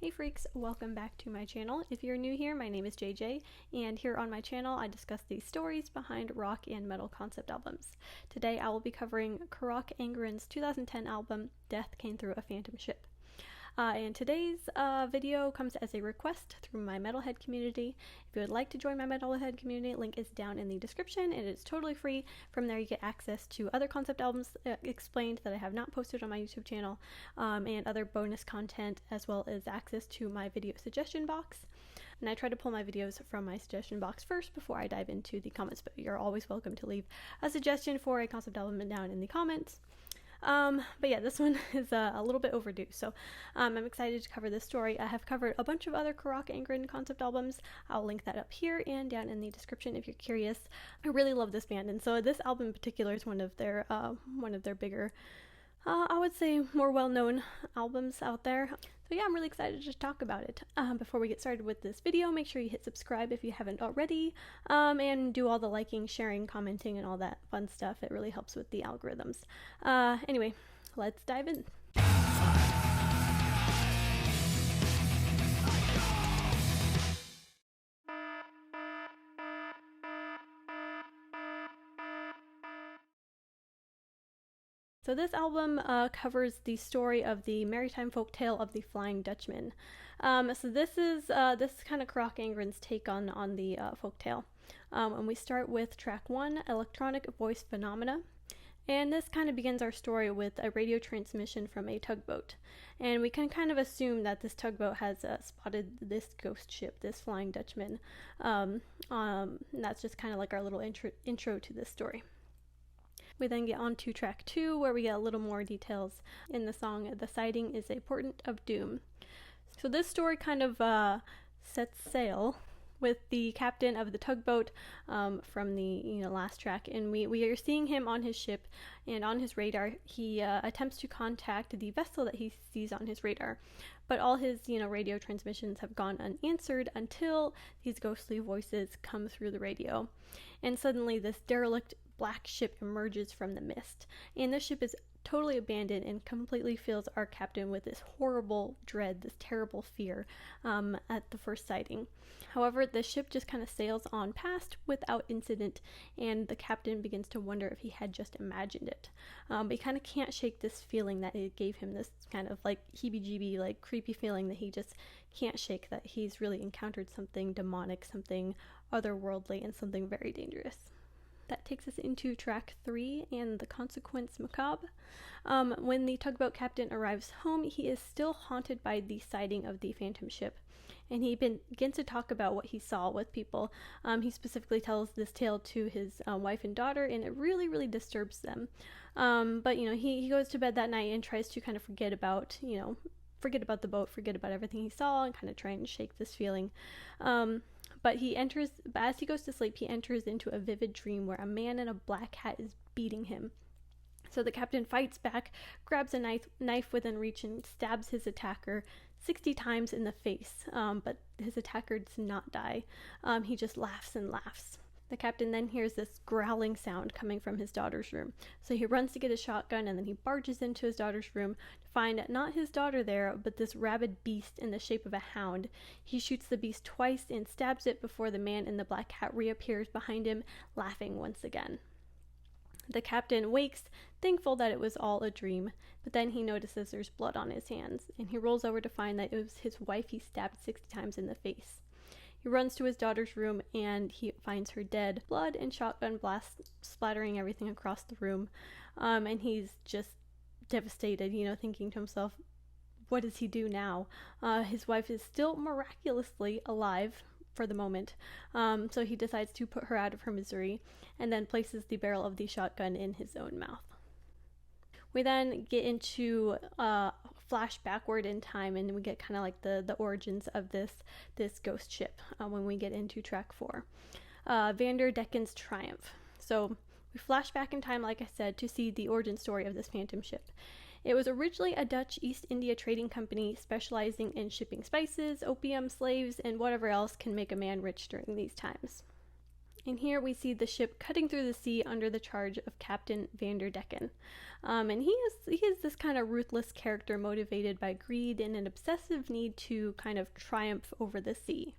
Hey freaks, welcome back to my channel. If you're new here, my name is JJ, and here on my channel I discuss the stories behind rock and metal concept albums. Today I will be covering Carach Angren's 2010 album, Death Came Through a Phantom Ship. And today's video comes as a request through my metalhead community. If you would like to join my metalhead community, link is down in the description and it's totally free. From there you get access to other concept albums explained that I have not posted on my YouTube channel, and other bonus content, as well as access to my video suggestion box. And I try to pull my videos from my suggestion box first before I dive into the comments, but you're always welcome to leave a suggestion for a concept album down in the comments. But yeah, this one is a little bit overdue, so I'm excited to cover this story. I have covered a bunch of other Carach Angren concept albums. I'll link that up here and down in the description if you're curious. I really love this band, and so this album in particular is one of their bigger, I would say more well-known albums out there. So yeah, I'm really excited to talk about it. Before we get started with this video, make sure you hit subscribe if you haven't already, and do all the liking, sharing, commenting, and all that fun stuff. It really helps with the algorithms. Anyway, let's dive in. So this album covers the story of the maritime folktale of the Flying Dutchman. So this is kind of Carach Angren's take on the folktale. And we start with track 1, Electronic Voice Phenomena. And this kind of begins our story with a radio transmission from a tugboat. And we can kind of assume that this tugboat has spotted this ghost ship, this Flying Dutchman. And that's just kind of like our little intro to this story. We then get on to track 2, where we get a little more details in the song, The Sighting is a Portent of Doom. So this story kind of sets sail with the captain of the tugboat from the last track, and we are seeing him on his ship, and on his radar he attempts to contact the vessel that he sees on his radar, but all his radio transmissions have gone unanswered until these ghostly voices come through the radio, and suddenly this derelict black ship emerges from the mist, and the ship is totally abandoned and completely fills our captain with this horrible dread, this terrible fear at the first sighting. However, the ship just kind of sails on past without incident, and the captain begins to wonder if he had just imagined it. But he kind of can't shake this feeling that it gave him, this kind of like heebie-jeebie, like creepy feeling that he just can't shake, that he's really encountered something demonic, something otherworldly, and something very dangerous. That takes us into track 3 and The Consequence Macabre. When the tugboat captain arrives home, he is still haunted by the sighting of the phantom ship, and he begins to talk about what he saw with people. He specifically tells this tale to his wife and daughter, and it really, really disturbs them. But he goes to bed that night and tries to kind of forget about the boat, forget about everything he saw, and kind of try and shake this feeling. But as he goes to sleep, he enters into a vivid dream where a man in a black hat is beating him. So the captain fights back, grabs a knife within reach, and stabs his attacker 60 times in the face. But his attacker does not die. He just laughs and laughs. The captain then hears this growling sound coming from his daughter's room. So he runs to get his shotgun, and then he barges into his daughter's room to find not his daughter there, but this rabid beast in the shape of a hound. He shoots the beast twice and stabs it before the man in the black hat reappears behind him, laughing once again. The captain wakes, thankful that it was all a dream, but then he notices there's blood on his hands, and he rolls over to find that it was his wife he stabbed 60 times in the face. He runs to his daughter's room, and he finds her dead, blood and shotgun blasts splattering everything across the room, and he's just devastated, thinking to himself, what does he do now? His wife is still miraculously alive for the moment, so he decides to put her out of her misery, and then places the barrel of the shotgun in his own mouth. We then get into flash backward in time, and we get kind of like the origins of this ghost ship when we get into track 4, Vanderdins Triumph. So we flash back in time, like I said, to see the origin story of this phantom ship. It was originally a Dutch East India trading company specializing in shipping spices, opium, slaves, and whatever else can make a man rich during these times. And here we see the ship cutting through the sea under the charge of Captain Vanderdins. And he is this kind of ruthless character motivated by greed and an obsessive need to kind of triumph over the sea.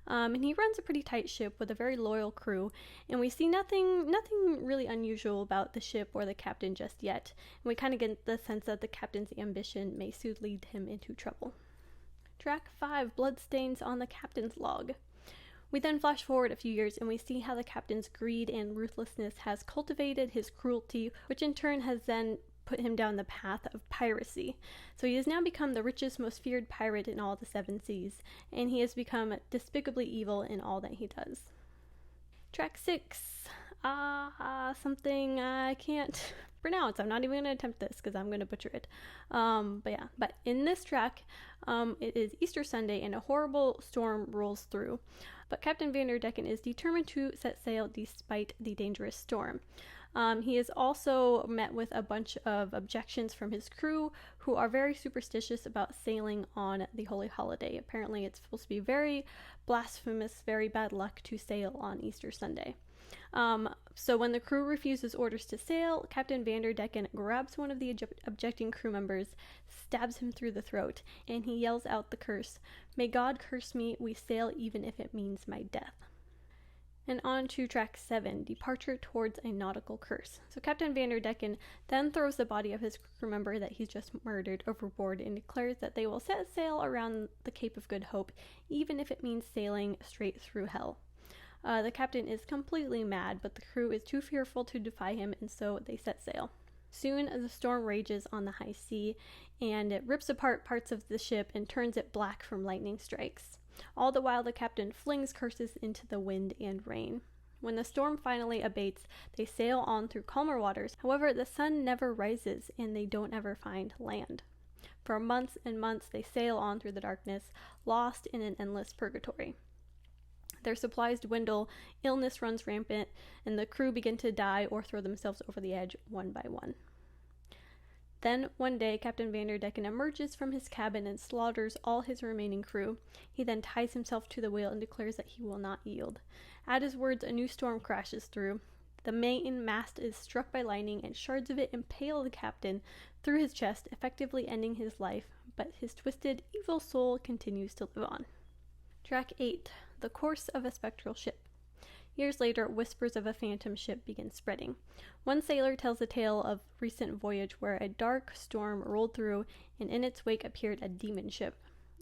And he runs a pretty tight ship with a very loyal crew, and we see nothing really unusual about the ship or the captain just yet. And we kind of get the sense that the captain's ambition may soon lead him into trouble. Track 5, Bloodstains on the Captain's Log. We then flash forward a few years and we see how the captain's greed and ruthlessness has cultivated his cruelty, which in turn has then put him down the path of piracy. So he has now become the richest, most feared pirate in all the seven seas, and he has become despicably evil in all that he does. Track 6, something I can't pronounce. I'm not even going to attempt this because I'm going to butcher it. But in this track, it is Easter Sunday and a horrible storm rolls through. But Captain Vanderdins is determined to set sail despite the dangerous storm. He is also met with a bunch of objections from his crew, who are very superstitious about sailing on the holy holiday. Apparently it's supposed to be very blasphemous, very bad luck to sail on Easter Sunday. So when the crew refuses orders to sail, Captain Vanderdins grabs one of the objecting crew members, stabs him through the throat, and he yells out the curse, "May God curse me, we sail even if it means my death." And on to track 7, Departure Towards a Nautical Curse. So Captain Vanderdins then throws the body of his crew member that he's just murdered overboard and declares that they will set sail around the Cape of Good Hope, even if it means sailing straight through hell. The captain is completely mad, but the crew is too fearful to defy him, and so they set sail. Soon the storm rages on the high sea, and it rips apart parts of the ship and turns it black from lightning strikes. All the while the captain flings curses into the wind and rain. When the storm finally abates, they sail on through calmer waters. However, the sun never rises, and they don't ever find land. For months and months they sail on through the darkness, lost in an endless purgatory. Their supplies dwindle, illness runs rampant, and the crew begin to die or throw themselves over the edge one by one. Then, one day, Captain Vanderdins emerges from his cabin and slaughters all his remaining crew. He then ties himself to the wheel and declares that he will not yield. At his words, a new storm crashes through. The main mast is struck by lightning, and shards of it impale the captain through his chest, effectively ending his life, but his twisted, evil soul continues to live on. Track 8, The Course of a Spectral Ship. Years later, whispers of a phantom ship begin spreading. One sailor tells a tale of a recent voyage where a dark storm rolled through, and in its wake appeared a demon ship.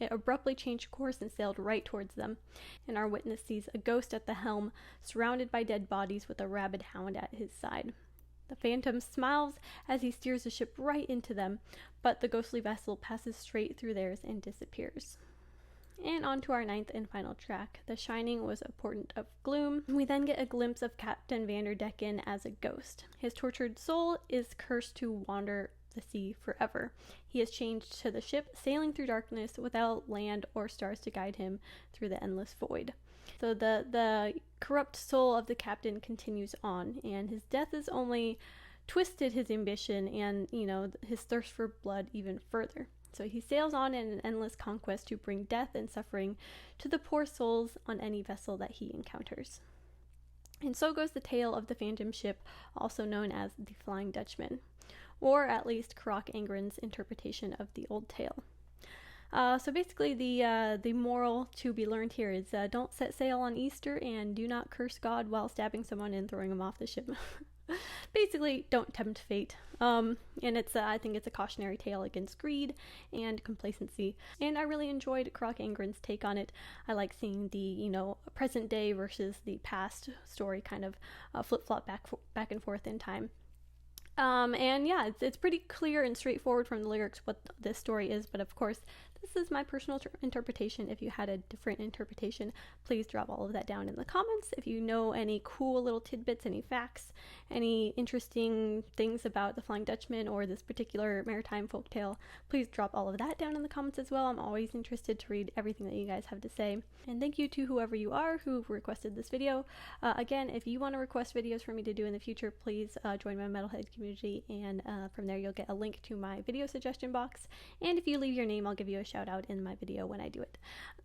It abruptly changed course and sailed right towards them, and our witness sees a ghost at the helm, surrounded by dead bodies with a rabid hound at his side. The phantom smiles as he steers the ship right into them, but the ghostly vessel passes straight through theirs and disappears. And on to our 9th and final track, The Shining was a portent of gloom. We then get a glimpse of Captain Vanderdins as a ghost. His tortured soul is cursed to wander the sea forever. He is chained to the ship, sailing through darkness without land or stars to guide him through the endless void. So the corrupt soul of the captain continues on, and his death has only twisted his ambition and, his thirst for blood even further. So he sails on in an endless conquest to bring death and suffering to the poor souls on any vessel that he encounters. And so goes the tale of the phantom ship, also known as the Flying Dutchman, or at least Carach Angren's interpretation of the old tale. So basically the moral to be learned here is don't set sail on Easter, and do not curse God while stabbing someone and throwing them off the ship. Basically, don't tempt fate. And I think it's a cautionary tale against greed and complacency. And I really enjoyed Carach Angren's take on it. I like seeing the, present day versus the past story kind of flip-flop back and forth in time. And yeah, it's pretty clear and straightforward from the lyrics what this story is, but of course, this is my personal interpretation. If you had a different interpretation, please drop all of that down in the comments. If you know any cool little tidbits, any facts, any interesting things about the Flying Dutchman or this particular maritime folktale, please drop all of that down in the comments as well. I'm always interested to read everything that you guys have to say. And thank you to whoever you are who requested this video. Again, if you want to request videos for me to do in the future, please join my metalhead community community, and from there you'll get a link to my video suggestion box, and if you leave your name, I'll give you a shout out in my video when I do it.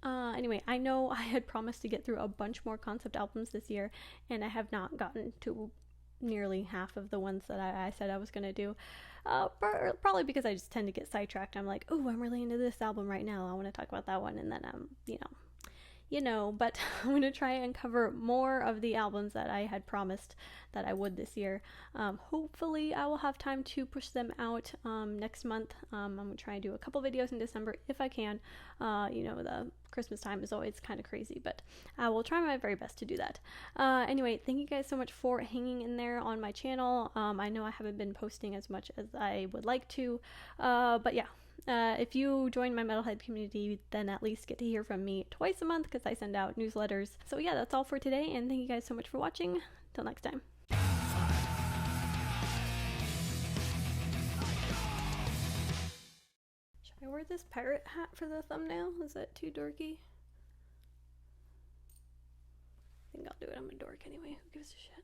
Anyway, I know I had promised to get through a bunch more concept albums this year, and I have not gotten to nearly half of the ones that I said I was going to do. Probably because I just tend to get sidetracked. I'm like, oh, I'm really into this album right now, I want to talk about that one, and then but I'm going to try and cover more of the albums that I had promised that I would this year. Hopefully I will have time to push them out next month. I'm going to try and do a couple videos in December if I can. The Christmas time is always kind of crazy, but I will try my very best to do that. Anyway, thank you guys so much for hanging in there on my channel. I know I haven't been posting as much as I would like to, but yeah. If you join my metalhead community, then at least get to hear from me twice a month, because I send out newsletters. So yeah, that's all for today, and thank you guys so much for watching. Till next time. Should I wear this pirate hat for the thumbnail? Is that too dorky? I think I'll do it. I'm a dork anyway. Who gives a shit?